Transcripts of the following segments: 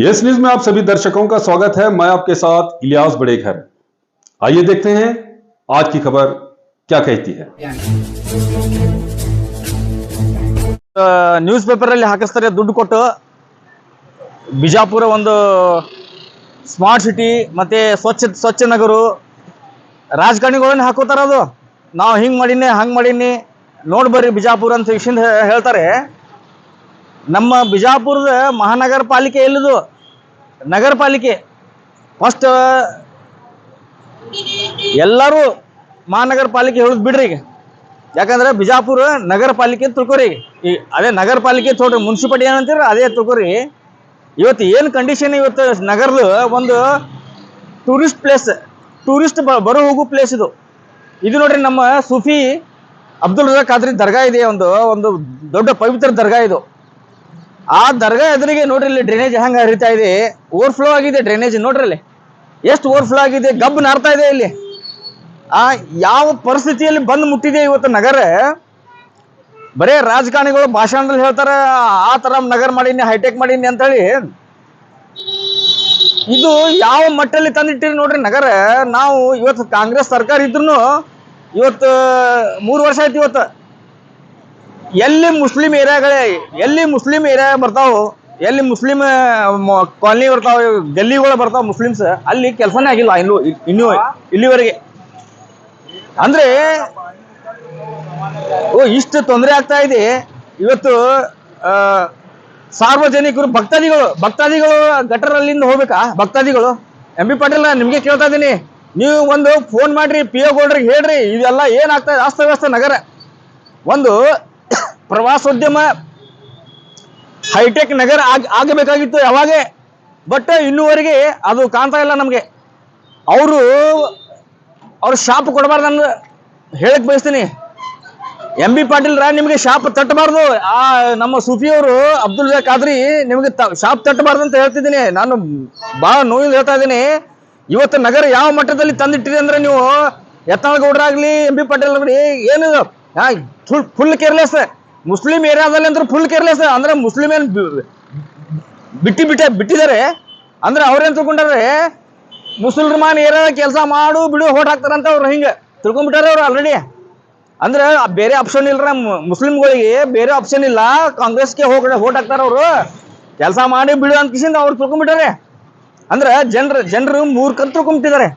Yes news में आप सभी दर्शकों का स्वागत है। मैं आपके साथ इलियास बड़ेघर। आइए देखते हैं आज की खबर क्या कहती है। ನ್ಯೂಸ್ ಪೇಪರ್ ಅಲ್ಲಿ ಹಾಕಿಸ್ತಾರೆ ದುಡ್ಡು ಕೊಟ್ಟು ಬಿಜಾಪುರ ಒಂದು ಸ್ಮಾರ್ಟ್ ಸಿಟಿ ಮತ್ತೆ ಸ್ವಚ್ಛ ನಗರ ರಾಜಕಾರಣಿಗಳನ್ನ ಹಾಕೋತಾರ ಅದು ನಾವು ಹಿಂಗ್ ಮಾಡೀನಿ ಹಂಗ್ ಮಾಡೀನಿ ನೋಡ್ ಬರ್ರಿ ಬಿಜಾಪುರ ಅಂತ ವಿಷಯ ಹೇಳ್ತಾರೆ ನಮ್ಮ ಬಿಜಾಪುರದ ಮಹಾನಗರ ಪಾಲಿಕೆ ಎಲ್ಲಿದು ನಗರ ಪಾಲಿಕೆ ಫಸ್ಟ್ ಎಲ್ಲರೂ ಮಹಾನಗರ ಪಾಲಿಕೆ ಹೇಳೋದು ಬಿಡ್ರಿ ಈಗ ಯಾಕಂದ್ರೆ ಬಿಜಾಪುರ ನಗರ ಪಾಲಿಕೆ ತಿಳ್ಕೊರಿ ಈ ಅದೇ ನಗರ ಪಾಲಿಕೆ ತೋಡ್ರಿ ಮುನ್ಸಿಪಾಲಿಟಿ ಏನಂತೀರ ಅದೇ ತಿಳ್ಕೊರಿ ಇವತ್ತು ಏನು ಕಂಡೀಷನ್ ಇವತ್ತು ನಗರದ ಒಂದು ಟೂರಿಸ್ಟ್ ಪ್ಲೇಸ್ ಟೂರಿಸ್ಟ್ ಬರೋ ಹೋಗೋ ಪ್ಲೇಸ್ ಇದು ನೋಡ್ರಿ ನಮ್ಮ ಸೂಫಿ ಅಬ್ದುಲ್ ರಜಾಕ್ ಖಾದ್ರಿ ದರ್ಗಾ ಇದೆ ಒಂದು ದೊಡ್ಡ ಪವಿತ್ರ ದರ್ಗಾ ಇದು ಆ ದರ್ಗಾ ಎದುರಿಗೆ ನೋಡ್ರಿ ಇಲ್ಲಿ ಡ್ರೈನೇಜ್ ಹೆಂಗ ಹರಿತಾ ಇದೆ ಓವರ್ಫ್ಲೋ ಆಗಿದೆ ಡ್ರೈನೇಜ್ ನೋಡ್ರಿ ಅಲ್ಲಿ ಎಷ್ಟು ಓವರ್ಫ್ಲೋ ಆಗಿದೆ ಗಬ್ಬು ನಾರ್ತಾ ಇದೆ ಇಲ್ಲಿ ಯಾವ ಪರಿಸ್ಥಿತಿಯಲ್ಲಿ ಬಂದು ಮುಟ್ಟಿದೆ ಇವತ್ತು ನಗರ ಬರೇ ರಾಜಕಾರಣಿಗಳು ಭಾಷಣದಲ್ಲಿ ಹೇಳ್ತಾರೆ ಆ ತರ ನಗರ ಮಾಡೀನಿ ಹೈಟೆಕ್ ಮಾಡೀನಿ ಅಂತ ಹೇಳಿ ಇದು ಯಾವ ಮಟ್ಟಲ್ಲಿ ತಂದಿಟ್ಟಿರಿ ನೋಡ್ರಿ ನಗರ ನಾವು ಇವತ್ತು ಕಾಂಗ್ರೆಸ್ ಸರ್ಕಾರ ಇದ್ರು ಇವತ್ತು 3 ವರ್ಷ ಆಯ್ತು ಇವತ್ತು ಎಲ್ಲಿ ಮುಸ್ಲಿಂ ಏರಿಯಾ ಬರ್ತಾವ ಎಲ್ಲಿ ಮುಸ್ಲಿಂ ಕಾಲನಿ ಬರ್ತಾವ ಗಲ್ಲಿಗಳು ಬರ್ತಾವ ಮುಸ್ಲಿಮ್ಸ್ ಅಲ್ಲಿ ಕೆಲಸನೇ ಆಗಿಲ್ಲ ಇಲ್ಲಿವರೆಗೆ ಅಂದ್ರೆ ಇಷ್ಟು ತೊಂದರೆ ಆಗ್ತಾ ಇದೆ ಇವತ್ತು ಸಾರ್ವಜನಿಕರು ಭಕ್ತಾದಿಗಳು ಗಟರಲ್ಲಿಂದ ಹೋಗ್ಬೇಕಾ ಭಕ್ತಾದಿಗಳು ಎಂ ಬಿ ಪಾಟೀಲ್ ನಿಮ್ಗೆ ಕೇಳ್ತಾ ಇದ್ದೀನಿ ನೀವು ಒಂದು ಫೋನ್ ಮಾಡ್ರಿ ಪಿ ಒ ಗೋಲ್ಡ್ರಿಗೆ ಹೇಳ್ರಿ ಇದೆಲ್ಲ ಏನಾಗ್ತಾ ಇದೆ ಅಸ್ತವ್ಯಸ್ತ ನಗರ ಒಂದು ಪ್ರವಾಸೋದ್ಯಮ ಹೈಟೆಕ್ ನಗರ ಆಗಬೇಕಾಗಿತ್ತು ಯಾವಾಗೆ ಬಟ್ ಇನ್ನೂವರೆಗೆ ಅದು ಕಾಣ್ತಾ ಇಲ್ಲ ನಮಗೆ ಅವ್ರು ಶಾಪ್ ಕೊಡಬಾರ್ದು ನಾನು ಹೇಳಕ್ ಬಯಸ್ತೀನಿ ಎಂ ಬಿ ಪಾಟೀಲ್ ನಿಮಗೆ ಶಾಪ್ ತಟ್ಟಬಾರ್ದು ನಮ್ಮ ಸೂಫಿಯವರು ಅಬ್ದುಲ್ ರಜಾಕ್ ಖಾದ್ರಿ ನಿಮಗೆ ಶಾಪ್ ತಟ್ಟಬಾರ್ದು ಅಂತ ಹೇಳ್ತಿದ್ದೀನಿ ನಾನು ಬಹಳ ನೋವಿಂದ ಹೇಳ್ತಾ ಇದ್ದೀನಿ ಇವತ್ತು ನಗರ ಯಾವ ಮಟ್ಟದಲ್ಲಿ ತಂದಿಟ್ಟಿರಿ ಅಂದ್ರೆ ನೀವು ಯತ್ನಾಳಗೌಡರಾಗ್ಲಿ ಎಂ ಬಿ ಪಾಟೀಲ್ ಆಗ್ಲಿ ಏನಿದು ಫುಲ್ ಕೇರ್ಲೆಸ್ ಮುಸ್ಲಿಂ ಏರಿಯಾದಲ್ಲಿ ಅಂದ್ರೆ ಫುಲ್ ಕೇರ್ಲೆಸ್ ಅಂದ್ರೆ ಮುಸ್ಲಿಂ ಏನ್ ಬಿಟ್ಟಿದ್ದಾರೆ ಅಂದ್ರೆ ಅವ್ರೇನ್ ತಿಳ್ಕೊಂಡ್ರೆ ಮುಸಲ್ಮಾನ್ ಏರಿಯಾದ ಕೆಲಸ ಮಾಡು ಬಿಡು ಹೋಟ್ ಹಾಕ್ತಾರಂತ ಅವ್ರು ಹಿಂಗೆ ತಿಳ್ಕೊಂಡ್ಬಿಟ್ಟಾರೆ ಅವ್ರು ಆಲ್ರೆಡಿ ಅಂದ್ರೆ ಬೇರೆ ಆಪ್ಷನ್ ಇಲ್ರ ಮುಸ್ಲಿಮ್ಗಳಿಗೆ ಬೇರೆ ಆಪ್ಷನ್ ಇಲ್ಲ ಕಾಂಗ್ರೆಸ್ಗೆ ಹೋಟ್ ಹಾಕ್ತಾರ ಅವರು ಕೆಲಸ ಮಾಡಿ ಬಿಡು ಅಂತ ಕಿಸಿಂದ ಅವ್ರು ತಿಳ್ಕೊಂಡ್ಬಿಟ್ಟಾರೆ ಅಂದ್ರೆ ಜನರು ಮೂರ್ಖಂತ ತಿಳ್ಕೊಂಡ್ಬಿಟ್ಟಿದ್ದಾರೆ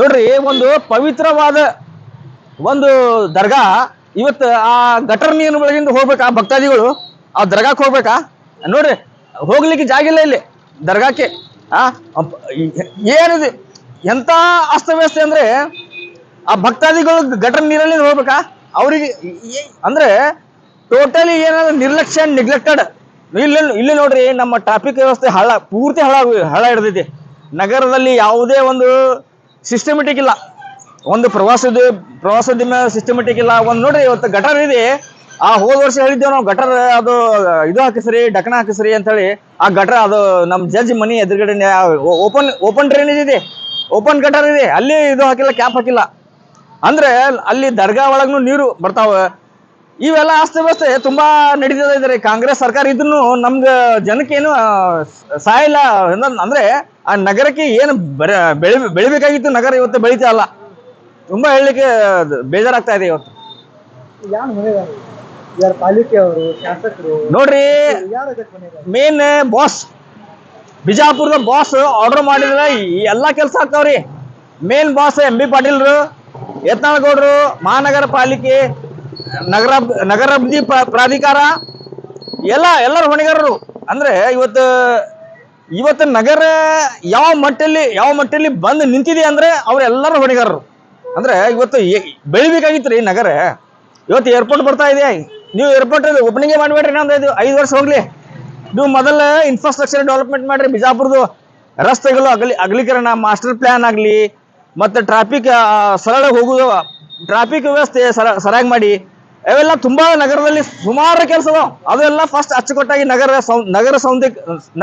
ನೋಡ್ರಿ ಒಂದು ಪವಿತ್ರವಾದ ಒಂದು ದರ್ಗಾ ಇವತ್ತು ಆ ಗಟರ್ ನೀರಿನ ಒಳಗಿಂದ ಹೋಗ್ಬೇಕಾ ಭಕ್ತಾದಿಗಳು ಆ ದರ್ಗಾಕ್ಕೆ ಹೋಗ್ಬೇಕಾ ನೋಡ್ರಿ ಹೋಗ್ಲಿಕ್ಕೆ ಜಾಗ ಇಲ್ಲ ಇಲ್ಲಿ ದರ್ಗಾಕ್ಕೆ ಏನಿದೆ ಎಂತ ಅಸ್ತವ್ಯಸ್ತ ಅಂದ್ರೆ ಆ ಭಕ್ತಾದಿಗಳು ಗಟರ್ ನೀರಲ್ಲಿ ಹೋಗ್ಬೇಕಾ ಅವ್ರಿಗೆ ಅಂದ್ರೆ ಟೋಟಲಿ ಏನಾದ್ರು ನಿರ್ಲಕ್ಷ್ಯ ನೆಗ್ಲೆಕ್ಟೆಡ್ ಇಲ್ಲಿ ನೋಡ್ರಿ ನಮ್ಮ ಟ್ರಾಫಿಕ್ ವ್ಯವಸ್ಥೆ ಪೂರ್ತಿ ಹಳ ಹಿಡ್ದೈತಿ ನಗರದಲ್ಲಿ ಯಾವುದೇ ಒಂದು ಸಿಸ್ಟಮೆಟಿಕ್ ಇಲ್ಲ ಒಂದು ಪ್ರವಾಸೋದ್ಯಮ ಸಿಸ್ಟಮೆಟಿಕ್ ಇಲ್ಲ ಒಂದು ನೋಡ್ರಿ ಇವತ್ತು ಗಟರ್ ಇದೆ ಹೋದ ವರ್ಷ ಹೇಳಿದ್ದೇವೆ ನಾವು ಗಟರ್ ಅದು ಇದು ಹಾಕಿಸ್ರಿ ಡಕಣ ಹಾಕಿಸ್ರಿ ಅಂತ ಹೇಳಿ ಆ ಗಟರ್ ಅದು ನಮ್ಮ ಜಡ್ಜ್ ಮನಿ ಎದುರುಗಡೆ ಓಪನ್ ಡ್ರೈನೇಜ್ ಇದೆ ಓಪನ್ ಗಟರ್ ಇದೆ ಅಲ್ಲಿ ಇದು ಹಾಕಿಲ್ಲ ಕ್ಯಾಪ್ ಹಾಕಿಲ್ಲ ಅಂದ್ರೆ ಅಲ್ಲಿ ದರ್ಗಾ ಒಳಗೂ ನೀರು ಬರ್ತಾವ ಇವೆಲ್ಲ ಅಸ್ತವ್ಯಸ್ತೆ ತುಂಬಾ ನಡೀತಾ ಇದ್ದಾರೆ ಕಾಂಗ್ರೆಸ್ ಸರ್ಕಾರ ಇದ್ರು ನಮ್ಗೆ ಜನಕ್ಕೇನು ಸಹಾಯ ಇಲ್ಲ ಅಂದ್ರೆ ಆ ನಗರಕ್ಕೆ ಏನು ಬೆಳಿಬೇಕಾಗಿತ್ತು ನಗರ ಇವತ್ತು ಬೆಳೀತಾ ಇಲ್ಲ ತುಂಬಾ ಹೇಳಲಿಕ್ಕೆ ಬೇಜಾರಾಗ್ತಾ ಇದೆ ಇವತ್ತು ನೋಡ್ರಿ ಮೇನ್ ಬಾಸ್ ಬಿಜಾಪುರದ ಬಾಸ್ ಆರ್ಡರ್ ಮಾಡಿದ್ರೆ ಎಲ್ಲಾ ಕೆಲಸ ಆಗ್ತಾವ್ರಿ ಮೇನ್ ಬಾಸ್ ಎಂ ಬಿ ಪಾಟೀಲ್ರು ಯತ್ನಾಳಗೌಡರು ಮಹಾನಗರ ಪಾಲಿಕೆ ನಗರಾಭಿವೃದ್ಧಿ ಪ್ರಾಧಿಕಾರ ಎಲ್ಲರ ಹೊಣೆಗಾರರು ಅಂದ್ರೆ ಇವತ್ತು ನಗರ ಯಾವ ಮಟ್ಟಲ್ಲಿ ಬಂದು ನಿಂತಿದೆ ಅಂದ್ರೆ ಅವರೆಲ್ಲರ ಹೊಣೆಗಾರರು ಅಂದ್ರೆ ಇವತ್ತು ಬೆಳಿಬೇಕಾಗಿತ್ತು ರೀ ನಗರ ಇವತ್ತು ಏರ್ಪೋರ್ಟ್ ಬರ್ತಾ ಇದೆ ನೀವು ಏರ್ಪೋರ್ಟ್ ಓಪನಿಂಗ್ ಮಾಡ್ಬೇಡ್ರಿ ಇನ್ನೊಂದು 5 ವರ್ಷ ಹೋಗ್ಲಿ ನೀವು ಮೊದಲ ಇನ್ಫ್ರಾಸ್ಟ್ರಕ್ಚರ್ ಡೆವಲಪ್ಮೆಂಟ್ ಮಾಡ್ರಿ ಬಿಜಾಪುರದು ರಸ್ತೆಗಳು ಅಗಲೀಕರಣ ಮಾಸ್ಟರ್ ಪ್ಲಾನ್ ಆಗಲಿ ಮತ್ತೆ ಟ್ರಾಫಿಕ್ ಸರಳ ಹೋಗುದು ಟ್ರಾಫಿಕ್ ವ್ಯವಸ್ಥೆ ಸರಿಯಾಗಿ ಮಾಡಿ ಅವೆಲ್ಲ ತುಂಬಾ ನಗರದಲ್ಲಿ ಸುಮಾರು ಕೆಲಸ ಅವೆಲ್ಲ ಫಸ್ಟ್ ಅಚ್ಚುಕಟ್ಟಾಗಿ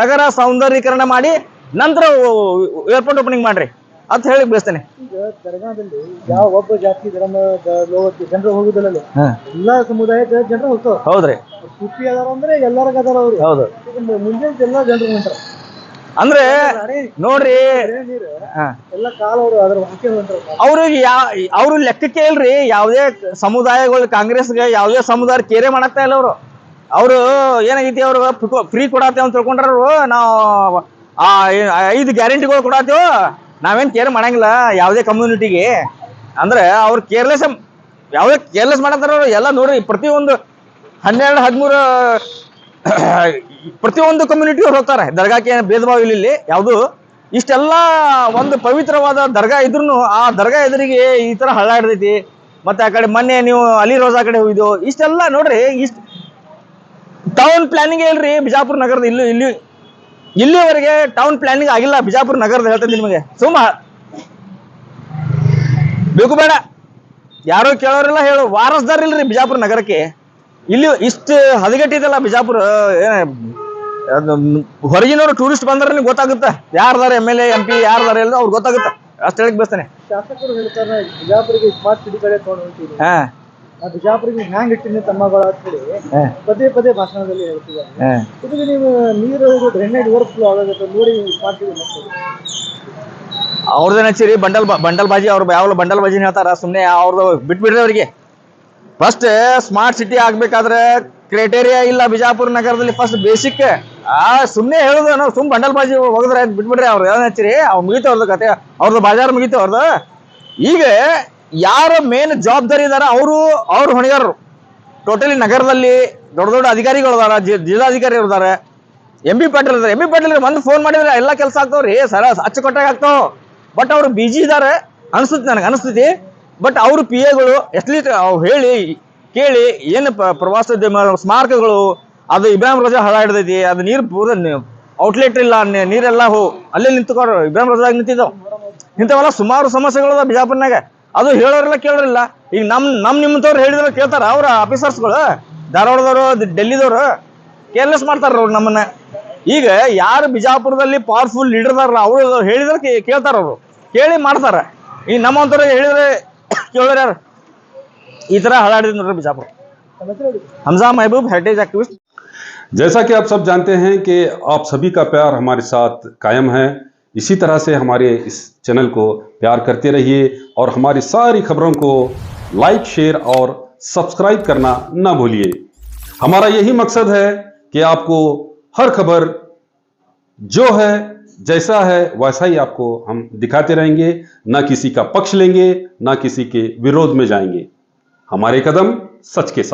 ನಗರ ಸೌಂದರ್ಯೀಕರಣ ಮಾಡಿ ನಂತರ ಏರ್ಪೋರ್ಟ್ ಓಪನಿಂಗ್ ಮಾಡ್ರಿ ಅಂತ ಹೇಳಿ ಬಯಸ್ತೇನೆ. ಈಗ ದರ್ಗಾದಲ್ಲಿ ಯಾವ ಒಬ್ಬ ಜಾತಿ ಧರ್ಮದ ಜನರು ಹೋಗುದಿಲ್ಲ, ಎಲ್ಲಾ ಸಮುದಾಯದ ಜನರು ಹೋಗ್ತಾವ. ಹೌದ್ರಿ, ಸುತ್ತಿ ಅದಾರ ಅಂದ್ರೆ ಎಲ್ಲರಿಗ ಅದಾರ ಅವ್ರು. ಹೌದು, ಮುಂದೆ ಎಲ್ಲಾ ಜನರು ಹೊಂಟಾರ. ಅಂದ್ರೆ ನೋಡ್ರಿ ನೀರು ಹಾ ಎಲ್ಲ ಕಾಲವರು ಅದ್ರ ಹಾಕಿ ಹೊಂಟ್ರಲ್ಲ. ಅವ್ರಿಗೆ ಅವ್ರು ಲೆಕ್ಕಕ್ಕೆ ಇಲ್ರಿ. ಯಾವುದೇ ಸಮುದಾಯಗಳು ಕಾಂಗ್ರೆಸ್ಗೆ ಯಾವುದೇ ಸಮುದಾಯ ಕೇರೆ ಮಾಡಕ್ತಾ ಇಲ್ಲ ಅವರು ಏನಾಗೈತಿ ಅವ್ರು ಫ್ರೀ ಕೊಡತ್ತೇವ ಅಂತ ತಿಳ್ಕೊಂಡ್ರು. ನಾವು 5 ಗ್ಯಾರಂಟಿಗಳು ಕೊಡತ್ತೇವ, ನಾವೇನ್ ಕೇರ್ ಮಾಡಂಗಿಲ್ಲ ಯಾವುದೇ ಕಮ್ಯುನಿಟಿಗೆ ಅಂದ್ರೆ ಅವ್ರು ಯಾವುದೇ ಕೇರ್ಲೆಸ್ ಮಾಡತ್ತಾರ ಅವ್ರು ಎಲ್ಲ. ನೋಡ್ರಿ ಪ್ರತಿಯೊಂದು 12, 13 ಪ್ರತಿಯೊಂದು ಕಮ್ಯುನಿಟಿ ಅವ್ರು ಹೋಗ್ತಾರೆ ದರ್ಗಾಕ್ಕೆ. ಭೇದ ಭಾವ ಇಲ್ಲಿ ಯಾವುದು. ಇಷ್ಟೆಲ್ಲ ಒಂದು ಪವಿತ್ರವಾದ ದರ್ಗಾ ಇದ್ರು ಆ ದರ್ಗಾ ಎದುರಿಗೆ ಈ ತರ ಹಳ್ಳ ಹಿಡ್ದೈತಿ. ಮತ್ತೆ ಆ ಕಡೆ ಮೊನ್ನೆ ನೀವು ಅಲಿ ರೋಜಾ ಕಡೆ ಹೋಗಿದ್ದು ಇಷ್ಟೆಲ್ಲ ನೋಡ್ರಿ. ಇಷ್ಟ ಟೌನ್ ಪ್ಲಾನಿಂಗ್ ಇಲ್ರಿ ಬಿಜಾಪುರ ನಗರದ. ಇಲ್ಲಿವರೆಗೆ ಟೌನ್ ಪ್ಲಾನಿಂಗ್ ಆಗಿಲ್ಲ ಬಿಜಾಪುರ ನಗರದ. ಹೇಳ್ತೇನೆ ನಿಮಗೆ, ಸುಮ್ಮ ಬೇಕು ಬೇಡ ಯಾರು ಕೇಳೋರಿಲ್ಲ, ಹೇಳು ವಾರಸ್ದಾರ ಇಲ್ರಿ ಬಿಜಾಪುರ ನಗರಕ್ಕೆ. ಇಲ್ಲಿ ಇಷ್ಟು ಹದಗೆಟ್ಟಿದಲ್ಲ ಬಿಜಾಪುರ. ಹೊರಗಿನವರು ಟೂರಿಸ್ಟ್ ಬಂದ್ರೆ ಗೊತ್ತಾಗುತ್ತೆ ಯಾರ್ದಾರ MLA MP ಯಾರ್ದಾರ ಎಲ್ಲ ಅವ್ರು ಗೊತ್ತಾಗುತ್ತೆ. ಅಷ್ಟು ಹೇಳಕ್ ಬಯಸ್ತೇನೆ. ಶಾಸಕರು ಹೇಳ್ತಾರೆ ಬಿಜಾಪುರಿಗೆ ಸ್ಮಾರ್ಟ್ ಸಿಟಿ ಕಡೆ ತಗೊಂಡು ಹೋಗ್ತೀವಿ, ಹಾ ಆ ಬಿಜಾಪುರಿಗೆ ಹ್ಯಾಂಗ್ ಇಟ್ಟಿನಿ ತಮ್ಮಗಳು ಅಂತ ಹೇಳಿ ಪದೇ ಭಾಷಣದಲ್ಲಿ ಹೇಳ್ತಿದ್ದಾರೆ. ಇದಕ್ಕೆ ನೀವು ನೀರು ಡ್ರೈನೇಜ್ ಓವರ್ಫ್ಲೋ ಆಗೋದಕ್ಕೆ ನೋಡಿ ಸ್ಮಾರ್ಟ್ ಸಿಟಿ ಅವ್ರದ್ದೇನು ಹಚ್ಚಿರಿ ಬಂಡಲ್ ಬಾಜಿ. ಅವ್ರು ಯಾವ ಬಂಡಲ್ ಬಾಜಿನ ಹೇಳ್ತಾರ, ಸುಮ್ಮನೆ ಅವ್ರದ್ದು ಬಿಟ್ಬಿಡ್ರಿ ಅವ್ರಿಗೆ. ಫಸ್ಟ್ ಸ್ಮಾರ್ಟ್ ಸಿಟಿ ಆಗ್ಬೇಕಾದ್ರೆ ಕ್ರೈಟೇರಿಯಾ ಇಲ್ಲ ಬಿಜಾಪುರ ನಗರದಲ್ಲಿ. ಫಸ್ಟ್ ಬೇಸಿಕ್ ಸುಮ್ಮನೆ ಹೇಳುದು ನಾವು ಸುಮ್ ಬಂಡಲ್ ಬಾಜಿ ಹೋಗಿದ್ರೆ ಬಿಟ್ಬಿಡ್ರಿ. ಅವ್ರು ಏನ್ ಹಚ್ಚಿರಿ ಅವ್ರು ಮುಗಿತು ಅವ್ರದ್ದು ಕತೆ, ಅವ್ರದ್ದು ಬಾಜಾರ್ ಮುಗಿತು ಅವ್ರದ್ದು. ಈಗ ಯಾರು ಮೇನ್ ಜವಾಬ್ದಾರಿ ಇದಾರ ಅವ್ರು ಹೊಣೆಗಾರರು. ಟೋಟಲಿ ನಗರದಲ್ಲಿ ದೊಡ್ಡ ಅಧಿಕಾರಿಗಳು ಅದಾರ, ಜಿಲ್ಲಾಧಿಕಾರಿ ಇರ್ತಾರೆ, MP ಪಾಟೀಲ್ ಇದಾರೆ. MP ಪಾಟೀಲ್ ಒಂದು ಫೋನ್ ಮಾಡಿದ್ರೆ ಎಲ್ಲ ಕೆಲಸ ಆಗ್ತಾವ್ರಿ, ಅಚ್ಚುಕಟ್ಟಾಗಿ ಆಗ್ತಾವ. ಬಟ್ ಅವ್ರು ಬಿಜಿ ಇದಾರೆ ಅನ್ಸುತ್ತೆ, ನನಗೆ ಅನಿಸ್ತೈತಿ. ಬಟ್ ಅವ್ರ PAಗಳು ಎಟ್ಲೀಸ್ಟ್ ಹೇಳಿ ಕೇಳಿ ಏನು ಪ್ರವಾಸೋದ್ಯಮ ಸ್ಮಾರಕಗಳು ಅದು ಇಬ್ರಾಹಿಂ ರೋಜಾ ಹಳ ಹಿಡ್ದೈತಿ. ಅದು ನೀರು ಪೂರ ಔಟ್ಲೆಟ್ ಇಲ್ಲ, ನೀರೆಲ್ಲ ಅಲ್ಲೇ ನಿಂತ್ಕೊಂಡ್ರು. ಇಬ್ರಾಹಿಂ ರೋಜಾಗ ನಿಂತಿದ್ದಾವ. ಇಂಥವೆಲ್ಲ ಸುಮಾರು ಸಮಸ್ಯೆಗಳು ಬಿಜಾಪುರ್ನಾಗ. ಅದು ಹೇಳೋರಿಲ್ಲ ಕೇಳೋರಿಲ್ಲ. ಈಗ ನಿಮ್ಮಂಥವ್ರು ಹೇಳಿದ್ರೆ ಕೇಳ್ತಾರ ಅವ್ರ ಆಫೀಸರ್ಸ್ಗಳು, ಧಾರವಾಡದವರು ಡೆಲ್ಲಿದವರು ಕೇರ್ಲೆಸ್ ಮಾಡ್ತಾರ ಅವ್ರು ನಮ್ಮನ್ನ. ಈಗ ಯಾರು ಬಿಜಾಪುರದಲ್ಲಿ ಪವರ್ಫುಲ್ ಲೀಡರ್ ಅದಾರಲ್ಲ ಅವ್ರು ಹೇಳಿದ್ರೆ ಕೇಳ್ತಾರ, ಅವರು ಕೇಳಿ ಮಾಡ್ತಾರ. ಈಗ ನಮ್ಮಂಥವ್ರು ಹೇಳಿದ್ರೆ ಕೇಳೋರು ಯಾರು? ಈ ತರ ಹಳಾಡಿದ್ ನೋಡ್ರಿ ಬಿಜಾಪುರ. हमजा महबूब हेरिटेज एक्टिविस्ट। जैसा कि आप सब जानते हैं कि आप सभी का प्यार हमारे साथ कायम है। इसी तरह से हमारे इस चैनल को प्यार करते रहिए और हमारी सारी खबरों को लाइक, शेयर और सब्सक्राइब करना ना भूलिए। हमारा यही मकसद है कि आपको हर खबर जो है जैसा है वैसा ही आपको हम दिखाते रहेंगे, ना किसी का पक्ष लेंगे, ना किसी के विरोध में जाएंगे। हमारे कदम सच के साथ।